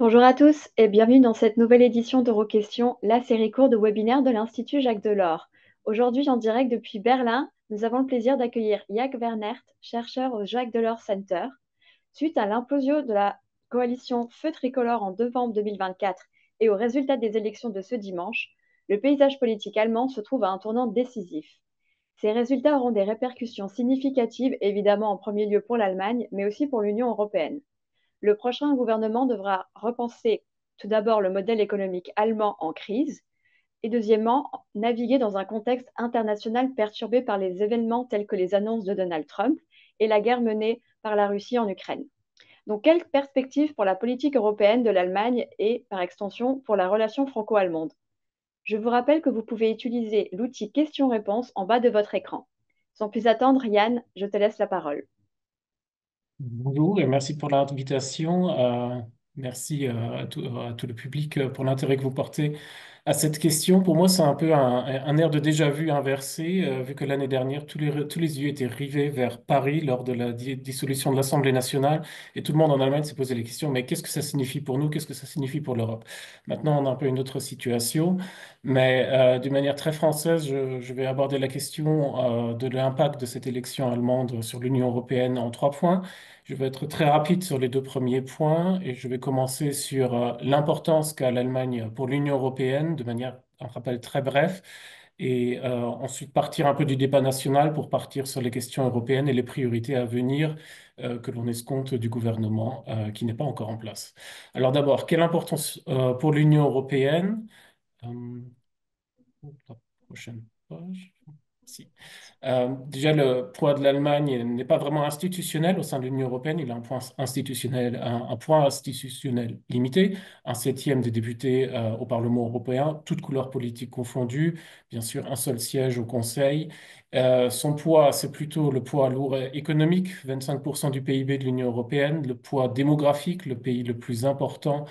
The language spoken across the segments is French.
Bonjour à tous et bienvenue dans cette nouvelle édition d'EuroQuestion, la série courte de webinaires de l'Institut Jacques Delors. Aujourd'hui, en direct depuis Berlin, nous avons le plaisir d'accueillir Jack Wernert, chercheur au Jacques Delors Center. Suite à l'implosion de la coalition Feu tricolore en novembre 2024 et aux résultats des élections de ce dimanche, le paysage politique allemand se trouve à un tournant décisif. Ces résultats auront des répercussions significatives, évidemment en premier lieu pour l'Allemagne, mais aussi pour l'Union européenne. Le prochain gouvernement devra repenser tout d'abord le modèle économique allemand en crise et deuxièmement naviguer dans un contexte international perturbé par les événements tels que les annonces de Donald Trump et la guerre menée par la Russie en Ukraine. Donc, quelles perspectives pour la politique européenne de l'Allemagne et, par extension, pour la relation franco-allemande? Je vous rappelle que vous pouvez utiliser l'outil questions-réponses en bas de votre écran. Sans plus attendre, Yann, je te laisse la parole. Bonjour et merci pour l'invitation. Merci à tout le public pour l'intérêt que vous portez à cette question. Pour moi, c'est un peu un air de déjà-vu inversé, vu que l'année dernière, tous les yeux étaient rivés vers Paris lors de la dissolution de l'Assemblée nationale et tout le monde en Allemagne s'est posé les questions, mais qu'est-ce que ça signifie pour nous? Qu'est-ce que ça signifie pour l'Europe? Maintenant, on a un peu une autre situation, mais d'une manière très française, je vais aborder la question de l'impact de cette élection allemande sur l'Union européenne en trois points. Je vais être très rapide sur les deux premiers points et je vais commencer sur l'importance qu'a l'Allemagne pour l'Union européenne de manière, un rappel très bref, et ensuite partir un peu du débat national pour partir sur les questions européennes et les priorités à venir que l'on escompte du gouvernement qui n'est pas encore en place. Alors d'abord, quelle importance pour l'Union européenne? Euh, la prochaine page. Si. Déjà, le poids de l'Allemagne n'est pas vraiment institutionnel au sein de l'Union européenne. Il a un poids institutionnel limité, un septième des députés au Parlement européen, toutes couleurs politiques confondues, bien sûr, un seul siège au Conseil. Son poids, c'est plutôt le poids lourd économique, 25% du PIB de l'Union européenne, le poids démographique, le pays le plus important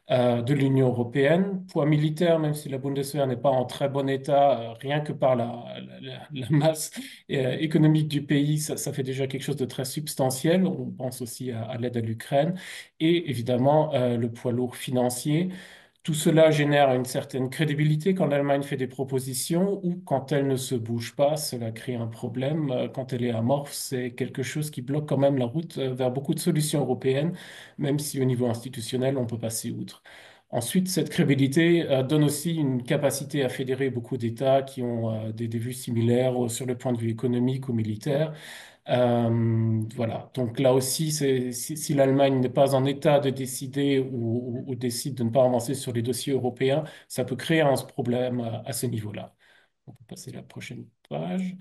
de l'Union européenne. Poids militaire, même si la Bundeswehr n'est pas en très bon état, rien que par la masse économique du pays, ça fait déjà quelque chose de très substantiel. On pense aussi à l'aide à l'Ukraine. Et évidemment, le poids lourd financier. Tout cela génère une certaine crédibilité quand l'Allemagne fait des propositions ou quand elle ne se bouge pas, cela crée un problème. Quand elle est amorphe, c'est quelque chose qui bloque quand même la route vers beaucoup de solutions européennes, même si au niveau institutionnel, on peut passer outre. Ensuite, cette crédibilité donne aussi une capacité à fédérer beaucoup d'États qui ont des vues similaires sur le point de vue économique ou militaire. Voilà. Donc là aussi, si l'Allemagne n'est pas en état de décider ou décide de ne pas avancer sur les dossiers européens, ça peut créer un problème à ce niveau-là. On peut passer à la prochaine page.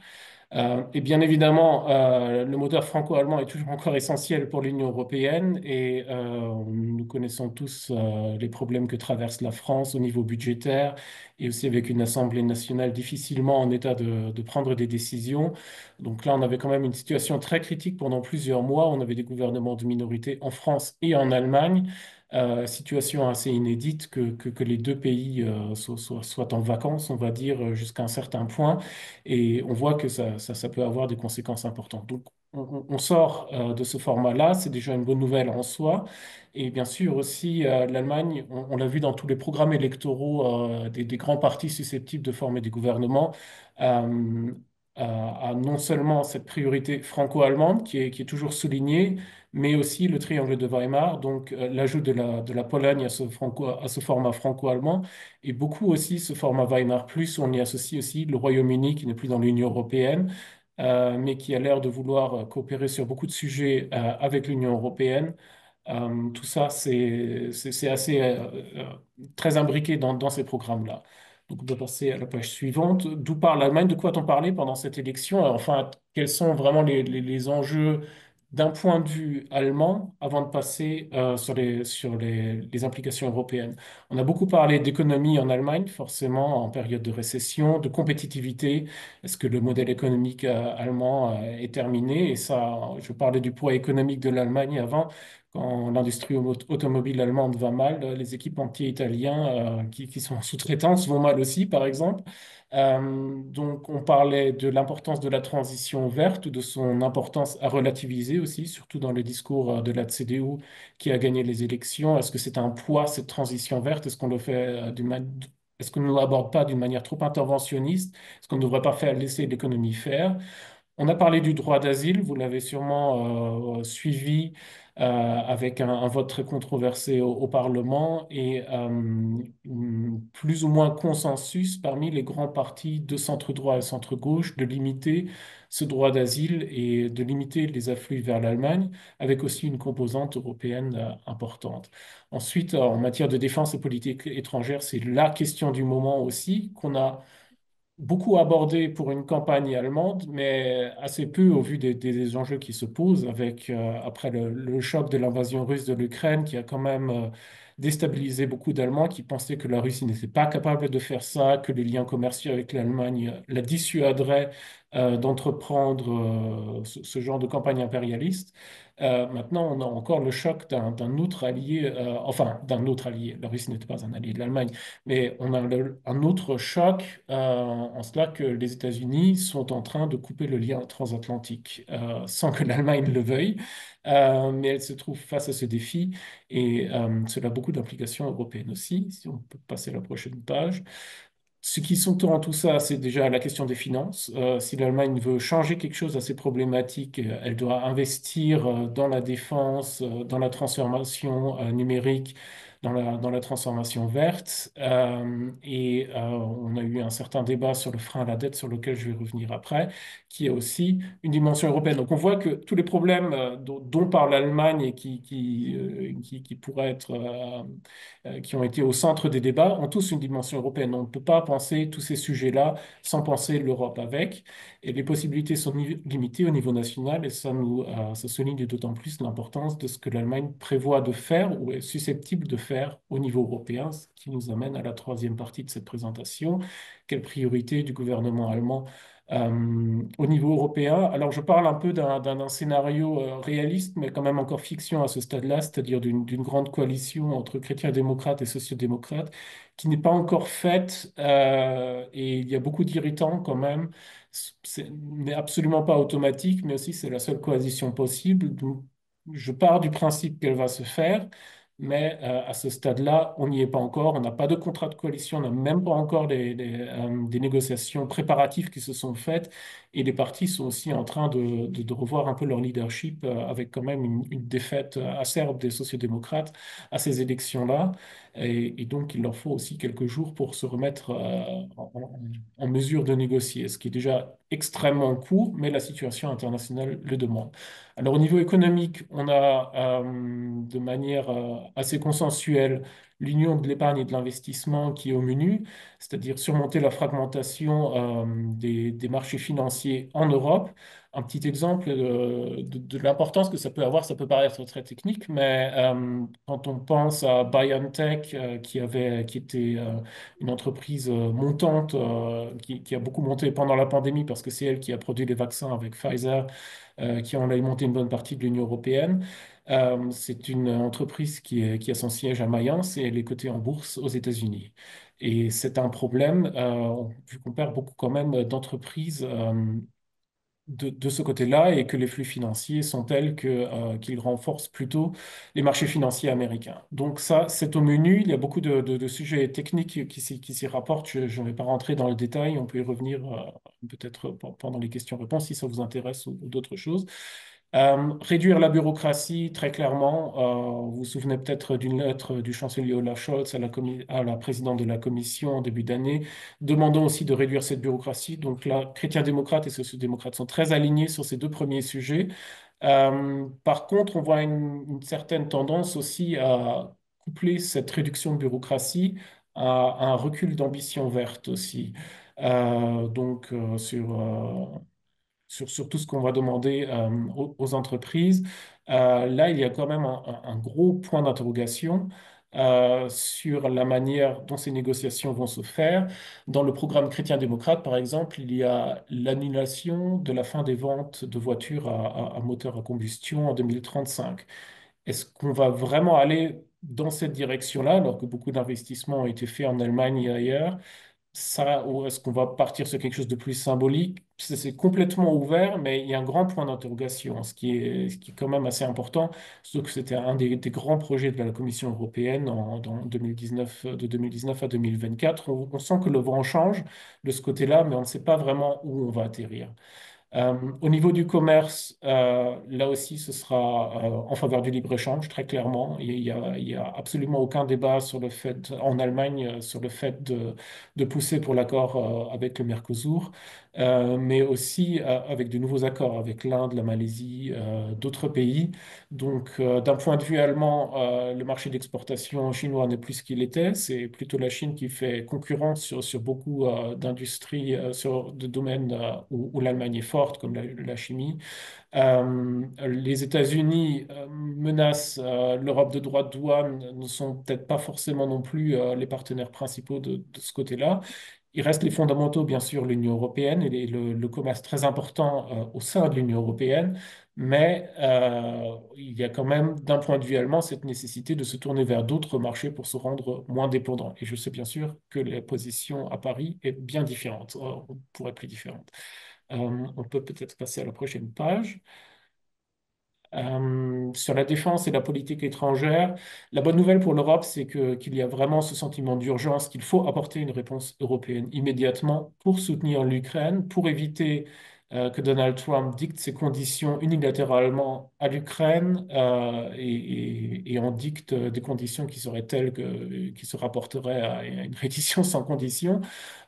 Et bien évidemment, le moteur franco-allemand est toujours encore essentiel pour l'Union européenne et nous connaissons tous les problèmes que traverse la France au niveau budgétaire et aussi avec une Assemblée nationale difficilement en état de prendre des décisions. Donc là, on avait quand même une situation très critique pendant plusieurs mois. On avait des gouvernements de minorité en France et en Allemagne. Situation assez inédite que les deux pays soient en vacances, on va dire, jusqu'à un certain point. Et on voit que ça peut avoir des conséquences importantes. Donc, on sort de ce format-là, c'est déjà une bonne nouvelle en soi. Et bien sûr aussi, l'Allemagne, on l'a vu dans tous les programmes électoraux des grands partis susceptibles de former des gouvernements, euh, a non seulement cette priorité franco-allemande qui est toujours soulignée, mais aussi le triangle de Weimar, donc l'ajout de la Pologne à ce format franco-allemand et beaucoup aussi ce format Weimar Plus, où on y associe aussi le Royaume-Uni qui n'est plus dans l'Union européenne, mais qui a l'air de vouloir coopérer sur beaucoup de sujets avec l'Union européenne. Tout ça, c'est assez très imbriqué dans ces programmes-là. Donc, on peut passer à la page suivante. D'où parle l'Allemagne? De quoi a-t-on parlé pendant cette élection? Enfin, quels sont vraiment les enjeux d'un point de vue allemand avant de passer les implications européennes? On a beaucoup parlé d'économie en Allemagne, forcément en période de récession, de compétitivité. Est-ce que le modèle économique allemand est terminé? Et ça, je parlais du poids économique de l'Allemagne avant. Quand l'industrie automobile allemande va mal, les équipementiers italiens qui sont en sous-traitance vont mal aussi, par exemple. Donc, on parlait de l'importance de la transition verte ou de son importance à relativiser aussi, surtout dans le discours de la CDU qui a gagné les élections. Est-ce que c'est un poids, cette transition verte? Est-ce qu'on le fait est-ce qu'on ne l'aborde pas d'une manière trop interventionniste? Est-ce qu'on ne devrait pas faire laisser l'économie faire? On a parlé du droit d'asile, vous l'avez sûrement suivi avec un vote très controversé au Parlement et plus ou moins consensus parmi les grands partis de centre-droit et centre-gauche de limiter ce droit d'asile et de limiter les afflux vers l'Allemagne, avec aussi une composante européenne importante. Ensuite, en matière de défense et politique étrangère, c'est la question du moment aussi qu'on a beaucoup abordé pour une campagne allemande, mais assez peu au vu des enjeux qui se posent avec, après le choc de l'invasion russe de l'Ukraine, qui a quand même déstabilisé beaucoup d'Allemands qui pensaient que la Russie n'était pas capable de faire ça, que les liens commerciaux avec l'Allemagne la dissuaderaient d'entreprendre ce genre de campagne impérialiste. Maintenant, on a encore le choc d'un autre allié, enfin d'un autre allié. La Russie n'était pas un allié de l'Allemagne, mais on a un autre choc en cela que les États-Unis sont en train de couper le lien transatlantique sans que l'Allemagne le veuille, mais elle se trouve face à ce défi et cela a beaucoup d'implications européennes aussi, si on peut passer à la prochaine page. Ce qui sous-tend tout ça, c'est déjà la question des finances. Si l'Allemagne veut changer quelque chose à ces problématiques, elle doit investir dans la défense, dans la transformation numérique, dans la transformation verte. On a eu un certain débat sur le frein à la dette, sur lequel je vais revenir après, qui est aussi une dimension européenne. Donc on voit que tous les problèmes dont parle l'Allemagne et qui pourraient être qui ont été au centre des débats ont tous une dimension européenne. On ne peut pas penser tous ces sujets-là sans penser l'Europe avec. Et les possibilités sont limitées au niveau national et ça souligne d'autant plus l'importance de ce que l'Allemagne prévoit de faire ou est susceptible de faire au niveau européen, ce qui nous amène à la troisième partie de cette présentation. Quelles priorités du gouvernement allemand au niveau européen? Alors, je parle un peu d'un scénario réaliste, mais quand même encore fiction à ce stade-là, c'est-à-dire d'une grande coalition entre chrétiens démocrates et sociodémocrates qui n'est pas encore faite et il y a beaucoup d'irritants quand même. N'est absolument pas automatique, mais aussi c'est la seule coalition possible. Donc, je pars du principe qu'elle va se faire. Mais à ce stade-là, on n'y est pas encore. On n'a pas de contrat de coalition, on n'a même pas encore des négociations préparatives qui se sont faites. Et les partis sont aussi en train de revoir un peu leur leadership avec quand même une défaite acerbe des sociodémocrates à ces élections-là. Et donc, il leur faut aussi quelques jours pour se remettre en mesure de négocier, ce qui est déjà extrêmement court, mais la situation internationale le demande. Alors, au niveau économique, on a de manière assez consensuelle l'union de l'épargne et de l'investissement qui est au menu, c'est-à-dire surmonter la fragmentation des marchés financiers en Europe. Un petit exemple de l'importance que ça peut avoir, ça peut paraître très technique, mais quand on pense à BioNTech, qui était une entreprise montante, qui a beaucoup monté pendant la pandémie parce que c'est elle qui a produit les vaccins avec Pfizer, qui ont alimenté une bonne partie de l'Union européenne. C'est une entreprise qui a son siège à Mayence et elle est cotée en bourse aux États-Unis. Et c'est un problème, vu qu'on perd beaucoup quand même d'entreprises de ce côté-là et que les flux financiers sont tels qu'ils renforcent plutôt les marchés financiers américains. Donc ça, c'est au menu. Il y a beaucoup de sujets techniques qui s'y rapportent. Je ne vais pas rentrer dans le détail. On peut y revenir peut-être pendant les questions-réponses si ça vous intéresse ou d'autres choses. Réduire la bureaucratie, très clairement. Vous vous souvenez peut-être d'une lettre du chancelier Olaf Scholz à la présidente de la Commission en début d'année, demandant aussi de réduire cette bureaucratie. Donc là, chrétiens démocrates et sociaux-démocrates sont très alignés sur ces deux premiers sujets. Par contre, on voit une certaine tendance aussi à coupler cette réduction de bureaucratie à un recul d'ambition verte aussi. Sur tout ce qu'on va demander aux entreprises. Là, il y a quand même un gros point d'interrogation sur la manière dont ces négociations vont se faire. Dans le programme chrétien-démocrate, par exemple, il y a l'annulation de la fin des ventes de voitures à moteur à combustion en 2035. Est-ce qu'on va vraiment aller dans cette direction-là, alors que beaucoup d'investissements ont été faits en Allemagne et ailleurs? Ça, ou est-ce qu'on va partir sur quelque chose de plus symbolique? C'est complètement ouvert, mais il y a un grand point d'interrogation, ce qui est quand même assez important, surtout que c'était un des grands projets de la Commission européenne dans 2019, de 2019 à 2024. On sent que le vent change de ce côté-là, mais on ne sait pas vraiment où on va atterrir. Au niveau du commerce, là aussi, ce sera en faveur du libre-échange, très clairement. Il y a absolument aucun débat sur le fait, en Allemagne, sur le fait de pousser pour l'accord avec le Mercosur, mais aussi avec de nouveaux accords avec l'Inde, la Malaisie, d'autres pays. Donc, d'un point de vue allemand, le marché d'exportation chinois n'est plus ce qu'il était. C'est plutôt la Chine qui fait concurrence sur beaucoup d'industries, sur de domaines où l'Allemagne est forte, comme la chimie. Les États-Unis menacent l'Europe de droits de douane, ne sont peut-être pas forcément non plus les partenaires principaux de ce côté-là. Il reste les fondamentaux, bien sûr, l'Union européenne et le commerce très important au sein de l'Union européenne, mais il y a quand même, d'un point de vue allemand, cette nécessité de se tourner vers d'autres marchés pour se rendre moins dépendant. Et je sais bien sûr que la position à Paris est bien différente, pourrait être plus différente. On peut peut-être passer à la prochaine page. Sur la défense et la politique étrangère, la bonne nouvelle pour l'Europe, c'est qu'il y a vraiment ce sentiment d'urgence qu'il faut apporter une réponse européenne immédiatement pour soutenir l'Ukraine, pour éviter que Donald Trump dicte ses conditions unilatéralement à l'Ukraine et en dicte des conditions qui seraient telles qui se rapporteraient à une reddition sans condition.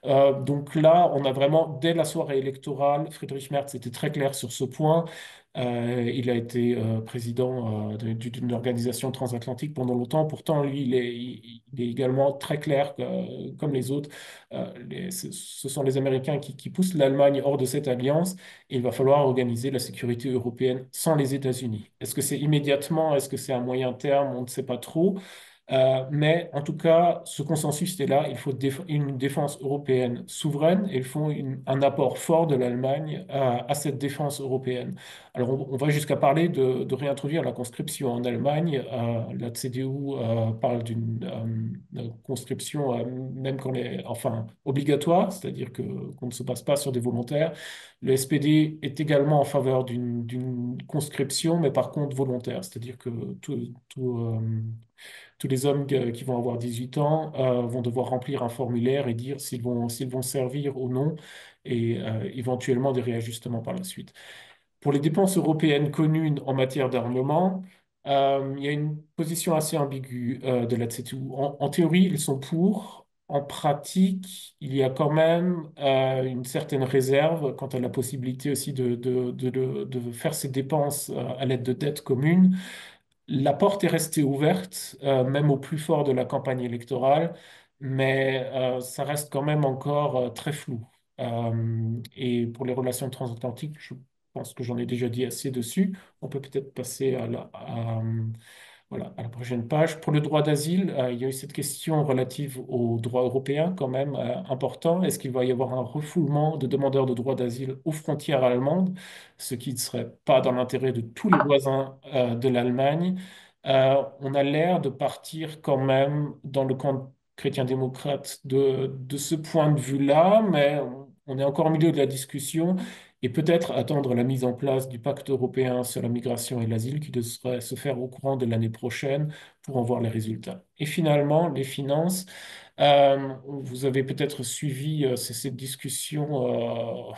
Donc là, on a vraiment, dès la soirée électorale, Friedrich Merz était très clair sur ce point. Il a été président d'une organisation transatlantique pendant longtemps. Pourtant, lui, il est également très clair, comme les autres. Ce sont les Américains qui poussent l'Allemagne hors de cette alliance. Et il va falloir organiser la sécurité européenne sans les États-Unis. Est-ce que c'est immédiatement? Est-ce que c'est à moyen terme? On ne sait pas trop. Mais en tout cas, ce consensus est là. Il faut une défense européenne souveraine et il faut un apport fort de l'Allemagne à cette défense européenne. Alors, on va jusqu'à parler de réintroduire la conscription en Allemagne. La CDU parle d'une conscription même quand elle est enfin obligatoire, c'est-à-dire qu'on ne se base pas sur des volontaires. Le SPD est également en faveur d'une conscription, mais par contre volontaire, c'est-à-dire que tous les hommes qui vont avoir 18 ans vont devoir remplir un formulaire et dire s'ils vont servir ou non, et éventuellement des réajustements par la suite. Pour les dépenses européennes communes en matière d'armement, il y a une position assez ambiguë de la CTU. En théorie, ils sont pour. En pratique, il y a quand même une certaine réserve quant à la possibilité aussi de faire ces dépenses à l'aide de dettes communes. La porte est restée ouverte, même au plus fort de la campagne électorale, mais ça reste quand même encore très flou. Et pour les relations transatlantiques, je pense que j'en ai déjà dit assez dessus. On peut peut-être passer voilà, à la prochaine page. Pour le droit d'asile, il y a eu cette question relative au droit européen quand même important. Est-ce qu'il va y avoir un refoulement de demandeurs de droit d'asile aux frontières allemandes, ce qui ne serait pas dans l'intérêt de tous les voisins de l'Allemagne? On a l'air de partir quand même dans le camp chrétien-démocrate de ce point de vue-là, mais on est encore au milieu de la discussion et peut-être attendre la mise en place du pacte européen sur la migration et l'asile qui devrait se faire au courant de l'année prochaine pour en voir les résultats. Et finalement, les finances. Vous avez peut-être suivi cette discussion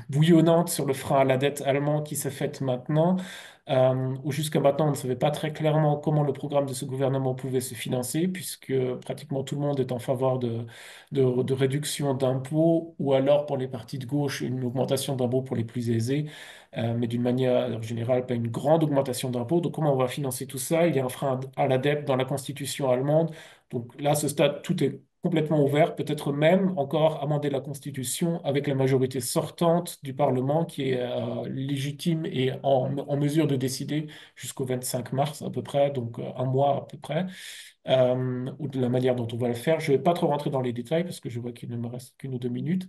bouillonnante sur le frein à la dette allemand qui s'est faite maintenant, où jusqu'à maintenant on ne savait pas très clairement comment le programme de ce gouvernement pouvait se financer, puisque pratiquement tout le monde est en faveur de réduction d'impôts, ou alors pour les partis de gauche, une augmentation d'impôts pour les plus aisés, mais d'une manière générale, pas une grande augmentation d'impôts. Donc comment on va financer tout ça? Il y a un frein à la dette dans la constitution allemande. Donc là, à ce stade, tout est complètement ouvert, peut-être même encore amender la Constitution avec la majorité sortante du Parlement qui est légitime et en mesure de décider jusqu'au 25 mars à peu près, donc un mois à peu près. ou de la manière dont on va le faire. Je ne vais pas trop rentrer dans les détails parce que je vois qu'il ne me reste qu'une ou deux minutes.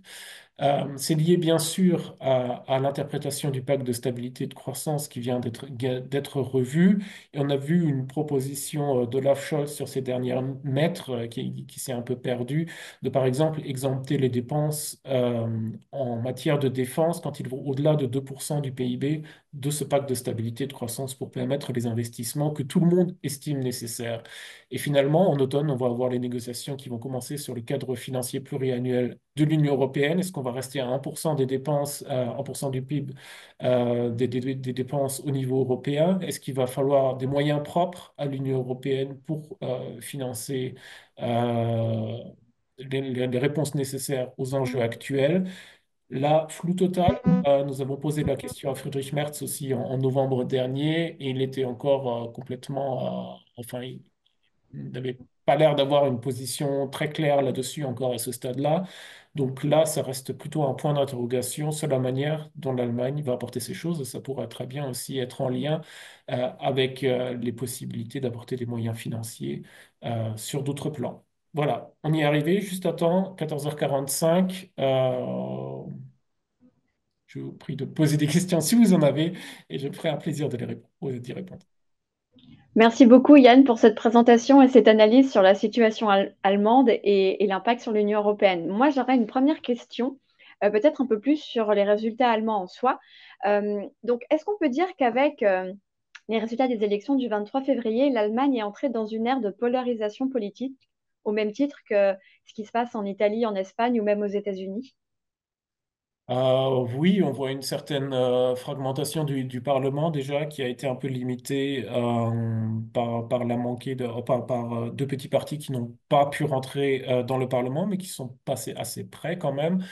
C'est lié bien sûr à l'interprétation du pacte de stabilité et de croissance qui vient d'être revu. Et on a vu une proposition d'Olaf Scholz sur ces derniers mètres qui s'est un peu perdue, de par exemple exempter les dépenses en matière de défense quand ils vont au-delà de 2% du PIB de ce pacte de stabilité et de croissance pour permettre les investissements que tout le monde estime nécessaires. Et finalement, en automne, on va avoir les négociations qui vont commencer sur le cadre financier pluriannuel de l'Union européenne. Est-ce qu'on va rester à 1% des dépenses, 1% du PIB, des dépenses au niveau européen? Est-ce qu'il va falloir des moyens propres à l'Union européenne pour financer euh, les réponses nécessaires aux enjeux actuels? Là, flou total. Nous avons posé la question à Friedrich Merz aussi en novembre dernier et il était encore complètement, enfin, il n'avait pas l'air d'avoir une position très claire là-dessus encore à ce stade-là. Donc là, ça reste plutôt un point d'interrogation sur la manière dont l'Allemagne va apporter ces choses. Ça pourrait très bien aussi être en lien avec les possibilités d'apporter des moyens financiers sur d'autres plans. Voilà, on y est arrivé juste à temps, 14h45. Je vous prie de poser des questions si vous en avez et je me ferai un plaisir de d'y répondre. Merci beaucoup Yann pour cette présentation et cette analyse sur la situation allemande et l'impact sur l'Union européenne. Moi, j'aurais une première question, peut-être un peu plus sur les résultats allemands en soi. Donc, est-ce qu'on peut dire qu'avec les résultats des élections du 23 février, l'Allemagne est entrée dans une ère de polarisation politique, au même titre que ce qui se passe en Italie, en Espagne ou même aux États-Unis? Oui, on voit une certaine fragmentation du Parlement déjà qui a été un peu limitée par la manquée par deux petits partis qui n'ont pas pu rentrer dans le Parlement, mais qui sont passés assez près quand même.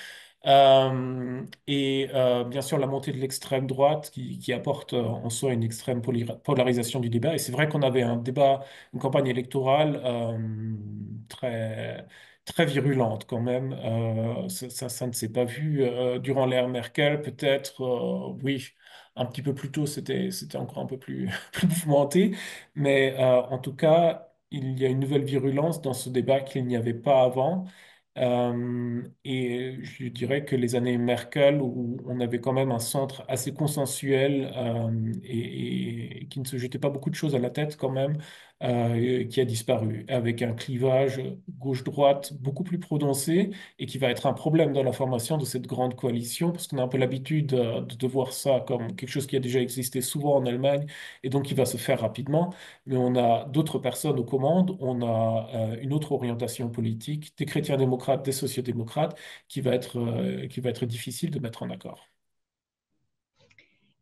Bien sûr, la montée de l'extrême droite qui apporte en soi une extrême polarisation du débat. Et c'est vrai qu'on avait un débat, une campagne électorale très, très virulente quand même. Ça ne s'est pas vu durant l'ère Merkel, peut-être, oui, un petit peu plus tôt, c'était encore un peu plus, plus mouvementé. Mais en tout cas, il y a une nouvelle virulence dans ce débat qu'il n'y avait pas avant. Et je dirais que les années Merkel, où on avait quand même un centre assez consensuel et qui ne se jetait pas beaucoup de choses à la tête quand même, qui a disparu, avec un clivage gauche-droite beaucoup plus prononcé et qui va être un problème dans la formation de cette grande coalition, parce qu'on a un peu l'habitude de voir ça comme quelque chose qui a déjà existé souvent en Allemagne et donc qui va se faire rapidement. Mais on a d'autres personnes aux commandes, on a une autre orientation politique, des chrétiens démocrates, des sociodémocrates, qui va être difficile de mettre en accord.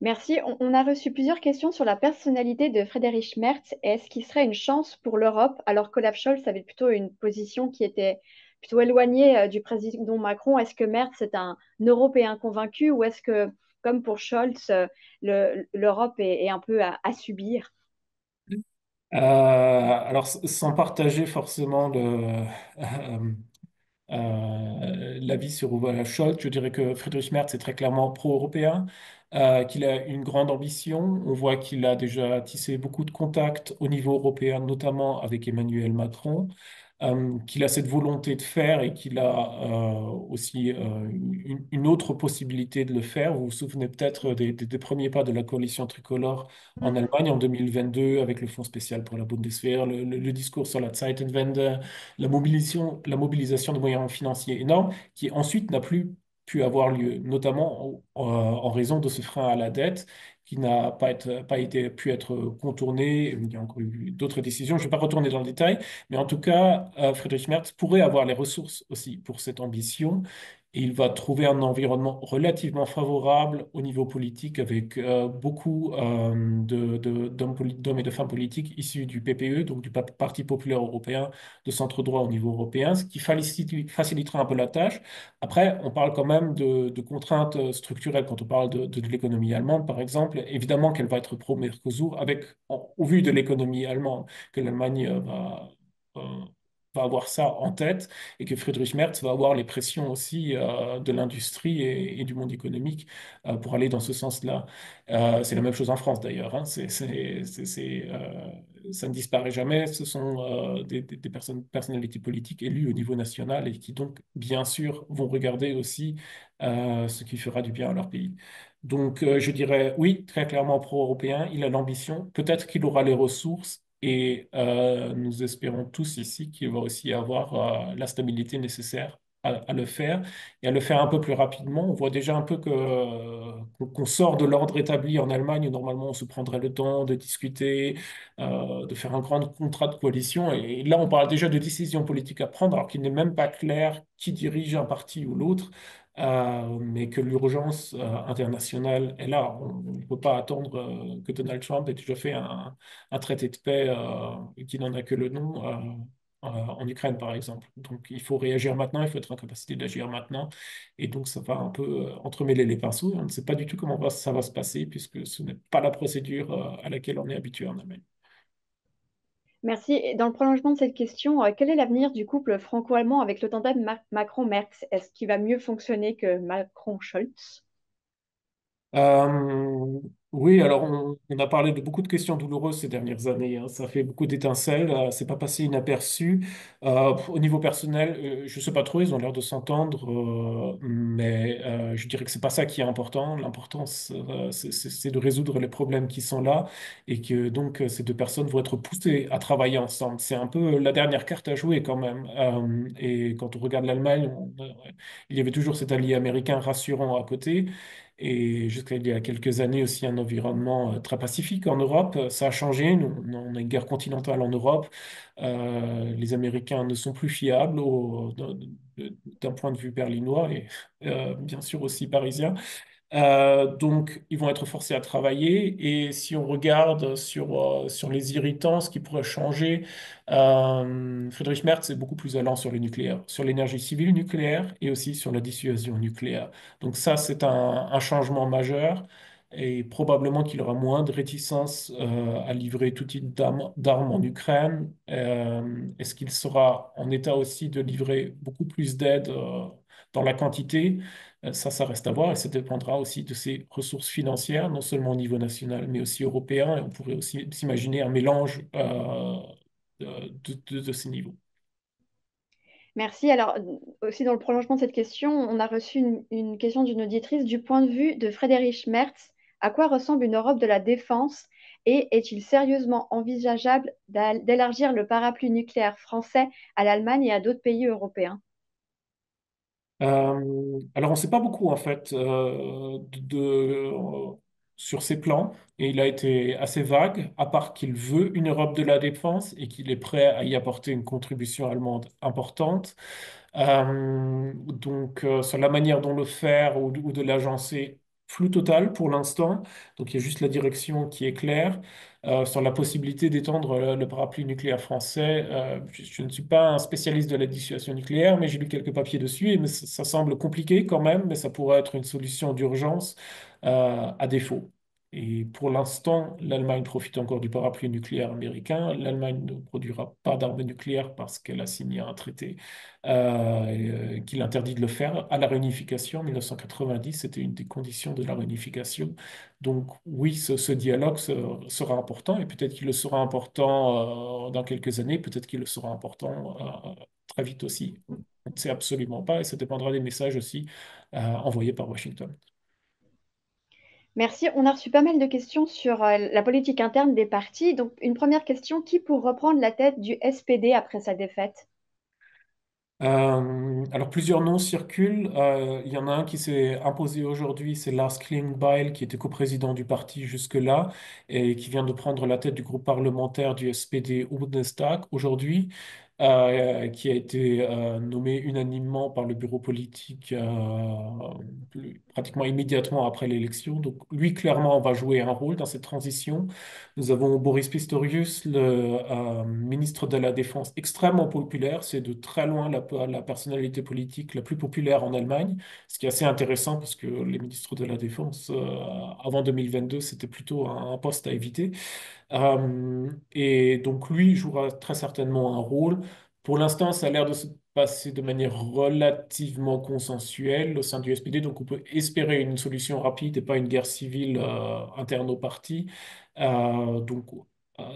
Merci. On a reçu plusieurs questions sur la personnalité de Friedrich Merz et est-ce qu'il serait une chance pour l'Europe alors qu'Olaf Scholz avait plutôt une position qui était plutôt éloignée du président Macron. Est-ce que Merz est un Européen convaincu ou est-ce que, comme pour Scholz, l'Europe est un peu à subir? Alors, sans partager forcément l'avis sur Olaf Scholz, je dirais que Friedrich Merz est très clairement pro-européen, qu'il a une grande ambition. On voit qu'il a déjà tissé beaucoup de contacts au niveau européen, notamment avec Emmanuel Macron, qu'il a cette volonté de faire et qu'il a aussi une autre possibilité de le faire. Vous vous souvenez peut-être des premiers pas de la coalition tricolore en Allemagne en 2022 avec le Fonds spécial pour la Bundeswehr, le discours sur la Zeitenwende, la mobilisation de moyens financiers énormes qui ensuite n'a plus pu avoir lieu, notamment en raison de ce frein à la dette qui n'a pas été, pu être contourné. Il y a encore eu d'autres décisions. Je ne vais pas retourner dans le détail, mais en tout cas, Friedrich Merz pourrait avoir les ressources aussi pour cette ambition. Et il va trouver un environnement relativement favorable au niveau politique avec beaucoup d'hommes et de femmes politiques issus du PPE, donc du Parti populaire européen de centre droit au niveau européen, ce qui facilitera un peu la tâche. Après, on parle quand même de contraintes structurelles quand on parle de l'économie allemande, par exemple. Évidemment qu'elle va être pro-Mercosur, avec, au vu de l'économie allemande que l'Allemagne va va avoir ça en tête et que Friedrich Merz va avoir les pressions aussi de l'industrie et du monde économique pour aller dans ce sens-là. C'est la même chose en France d'ailleurs, hein. Ça ne disparaît jamais. Ce sont des personnes, personnalités politiques élues au niveau national et qui donc, bien sûr, vont regarder aussi ce qui fera du bien à leur pays. Donc, je dirais oui, très clairement pro-européen. Il a l'ambition. Peut-être qu'il aura les ressources. Et nous espérons tous ici qu'il va aussi avoir la stabilité nécessaire à le faire et à le faire un peu plus rapidement. On voit déjà un peu qu'on sort de l'ordre établi en Allemagne où normalement on se prendrait le temps de discuter, de faire un grand contrat de coalition. Et là, on parle déjà de décisions politiques à prendre alors qu'il n'est même pas clair qui dirige un parti ou l'autre. Mais que l'urgence internationale est là. On ne peut pas attendre que Donald Trump ait déjà fait un traité de paix qui n'en a que le nom en Ukraine, par exemple. Donc, il faut réagir maintenant, il faut être en capacité d'agir maintenant. Et donc, ça va un peu entremêler les pinceaux. On ne sait pas du tout comment ça va se passer, puisque ce n'est pas la procédure à laquelle on est habitué en Allemagne. Merci. Et dans le prolongement de cette question, quel est l'avenir du couple franco-allemand avec le tandem Macron-Merz? Est-ce qu'il va mieux fonctionner que Macron-Scholz? Euh, oui, alors on a parlé de beaucoup de questions douloureuses ces dernières années, hein. Ça fait beaucoup d'étincelles. C'est pas passé inaperçu. Au niveau personnel, je sais pas trop. Ils ont l'air de s'entendre, mais je dirais que c'est pas ça qui est important. L'important, c'est de résoudre les problèmes qui sont là et que donc ces deux personnes vont être poussées à travailler ensemble. C'est un peu la dernière carte à jouer quand même. Et quand on regarde l'Allemagne, il y avait toujours cet allié américain rassurant à côté. Et jusqu'à il y a quelques années aussi un environnement très pacifique en Europe. Ça a changé. On a une guerre continentale en Europe. Les Américains ne sont plus fiables d'un point de vue berlinois et bien sûr aussi parisien. Donc, ils vont être forcés à travailler. Et si on regarde sur les irritants, ce qui pourrait changer, Friedrich Merz est beaucoup plus allant sur le nucléaire, sur l'énergie civile nucléaire et aussi sur la dissuasion nucléaire. Donc ça, c'est un changement majeur. Et probablement qu'il aura moins de réticence à livrer tout type d'armes en Ukraine. Est-ce qu'il sera en état aussi de livrer beaucoup plus d'aide dans la quantité? Ça reste à voir et ça dépendra aussi de ses ressources financières, non seulement au niveau national, mais aussi européen. Et on pourrait aussi s'imaginer un mélange de ces niveaux. Merci. Alors, aussi dans le prolongement de cette question, on a reçu une question d'une auditrice du point de vue de Frédéric Merz. À quoi ressemble une Europe de la défense et est-il sérieusement envisageable d'élargir le parapluie nucléaire français à l'Allemagne et à d'autres pays européens? Alors, on ne sait pas beaucoup en fait sur ses plans et il a été assez vague, à part qu'il veut une Europe de la défense et qu'il est prêt à y apporter une contribution allemande importante. Sur la manière dont le faire ou de l'agencer, flou total pour l'instant. Donc, il y a juste la direction qui est claire. Sur la possibilité d'étendre le parapluie nucléaire français, je ne suis pas un spécialiste de la dissuasion nucléaire, mais j'ai lu quelques papiers dessus et ça semble compliqué quand même, mais ça pourrait être une solution d'urgence à défaut. Et pour l'instant, l'Allemagne profite encore du parapluie nucléaire américain. L'Allemagne ne produira pas d'armes nucléaires parce qu'elle a signé un traité qu'il interdit de le faire à la réunification. En 1990, c'était une des conditions de la réunification. Donc oui, ce dialogue sera important et peut-être qu'il le sera important dans quelques années, peut-être qu'il le sera important très vite aussi. On ne sait absolument pas et ça dépendra des messages aussi envoyés par Washington. Merci. On a reçu pas mal de questions sur la politique interne des partis. Donc, une première question, qui pour reprendre la tête du SPD après sa défaite? Alors, plusieurs noms circulent. Il y en a un qui s'est imposé aujourd'hui, c'est Lars Klingbeil, qui était coprésident du parti jusque-là et qui vient de prendre la tête du groupe parlementaire du SPD au Bundestag aujourd'hui, qui a été nommé unanimement par le bureau politique pratiquement immédiatement après l'élection. Donc, lui, clairement, va jouer un rôle dans cette transition. Nous avons Boris Pistorius, le ministre de la Défense, extrêmement populaire. C'est de très loin la personnalité politique la plus populaire en Allemagne, ce qui est assez intéressant parce que les ministres de la Défense, avant 2022, c'était plutôt un poste à éviter. Et donc lui jouera très certainement un rôle. Pour l'instant, ça a l'air de se passer de manière relativement consensuelle au sein du SPD, donc on peut espérer une solution rapide et pas une guerre civile interne au parti. Donc,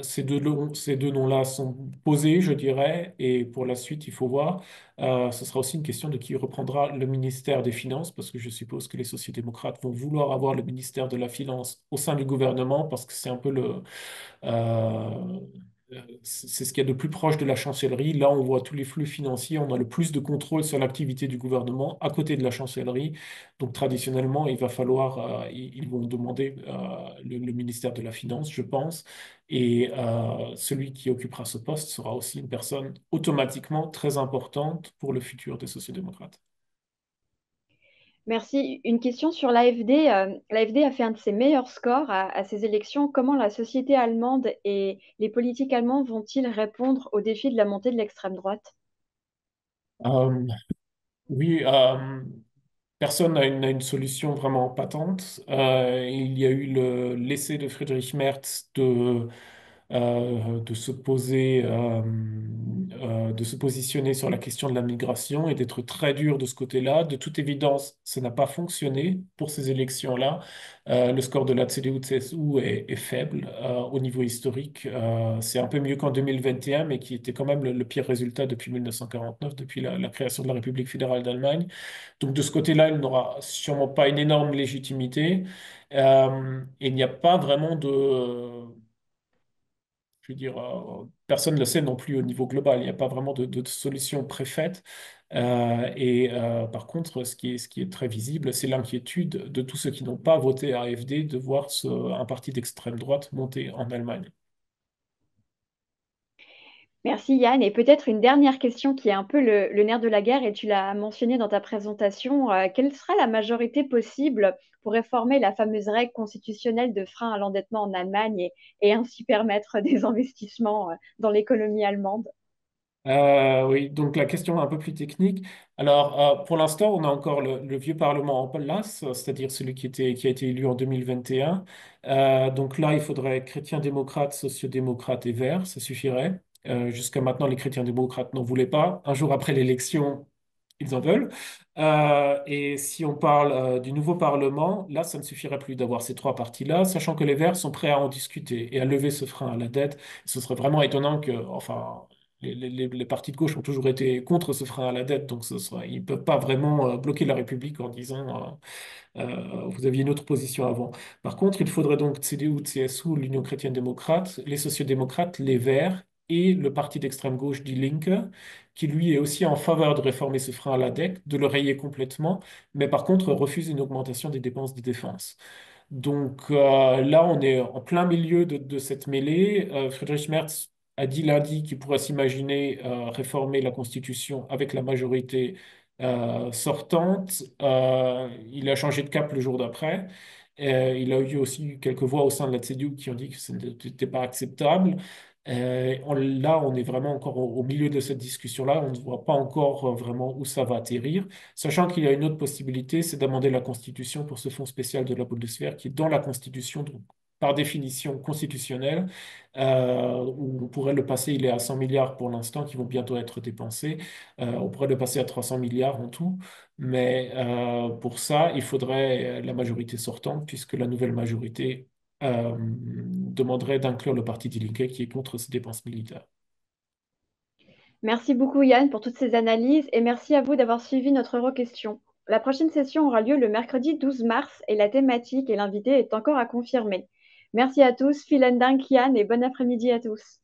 ces deux noms-là sont posés, je dirais, et pour la suite, il faut voir. Ce sera aussi une question de qui reprendra le ministère des Finances, parce que je suppose que les sociaux-démocrates vont vouloir avoir le ministère de la Finance au sein du gouvernement, parce que c'est un peu euh, c'est ce qu'il y a de plus proche de la chancellerie. Là, on voit tous les flux financiers, on a le plus de contrôle sur l'activité du gouvernement à côté de la chancellerie. Donc, traditionnellement, il va falloir, ils vont demander le ministère de la Finance, je pense. Et celui qui occupera ce poste sera aussi une personne automatiquement très importante pour le futur des sociaux-démocrates. Merci. Une question sur l'AfD. L'AfD a fait un de ses meilleurs scores à ces élections. Comment la société allemande et les politiques allemands vont-ils répondre au défi de la montée de l'extrême droite? Euh, oui, personne n'a une solution vraiment patente. Il y a eu l'essai de Friedrich Merz de se poser, de se positionner sur la question de la migration et d'être très dur de ce côté-là. De toute évidence, ça n'a pas fonctionné pour ces élections-là. Le score de la CDU-CSU est faible au niveau historique. C'est un peu mieux qu'en 2021, mais qui était quand même le pire résultat depuis 1949, depuis la création de la République fédérale d'Allemagne. Donc de ce côté-là, il n'aura sûrement pas une énorme légitimité. Et il n'y a pas vraiment je veux dire, personne ne le sait non plus au niveau global. Il n'y a pas vraiment de solution préfaite. Par contre, ce qui est très visible, c'est l'inquiétude de tous ceux qui n'ont pas voté AfD de voir un parti d'extrême droite monter en Allemagne. Merci Yann. Et peut-être une dernière question qui est un peu le nerf de la guerre, et tu l'as mentionné dans ta présentation. Quelle sera la majorité possible pour réformer la fameuse règle constitutionnelle de frein à l'endettement en Allemagne et ainsi permettre des investissements dans l'économie allemande? Oui, donc la question est un peu plus technique. Alors, pour l'instant, on a encore le vieux Parlement en place, c'est-à-dire celui qui a été élu en 2021. Donc là, il faudrait chrétiens démocrates, sociaux-démocrates et verts, ça suffirait. Jusqu'à maintenant, les chrétiens démocrates n'en voulaient pas. Un jour après l'élection, ils en veulent. Et si on parle du nouveau Parlement, là, ça ne suffirait plus d'avoir ces trois partis-là, sachant que les Verts sont prêts à en discuter et à lever ce frein à la dette. Ce serait vraiment étonnant que, enfin, les partis de gauche ont toujours été contre ce frein à la dette, donc ils ne peuvent pas vraiment bloquer la République en disant vous aviez une autre position avant. Par contre, il faudrait donc CDU, CSU, l'Union chrétienne-démocrate, les sociaux-démocrates, les Verts et le parti d'extrême gauche Die Linke, qui lui est aussi en faveur de réformer ce frein à la dette, de le rayer complètement, mais par contre refuse une augmentation des dépenses de défense. Donc là, on est en plein milieu de cette mêlée. Friedrich Merz a dit lundi qu'il pourrait s'imaginer réformer la Constitution avec la majorité sortante. Il a changé de cap le jour d'après. Il a eu aussi quelques voix au sein de la CDU qui ont dit que ce n'était pas acceptable. Là, on est vraiment encore au milieu de cette discussion-là. On ne voit pas encore vraiment où ça va atterrir. Sachant qu'il y a une autre possibilité, c'est d'amender la Constitution pour ce fonds spécial de la Bundeswehr qui est dans la Constitution, donc par définition constitutionnelle, où on pourrait le passer, il est à 100 milliards pour l'instant, qui vont bientôt être dépensés. On pourrait le passer à 300 milliards en tout, mais pour ça, il faudrait la majorité sortante, puisque la nouvelle majorité demanderait d'inclure le parti Die Linke qui est contre ces dépenses militaires. Merci beaucoup Yann pour toutes ces analyses et merci à vous d'avoir suivi notre requestion. La prochaine session aura lieu le mercredi 12 mars et la thématique et l'invité est encore à confirmer. Merci à tous, vielen Dank Yann et bon après-midi à tous.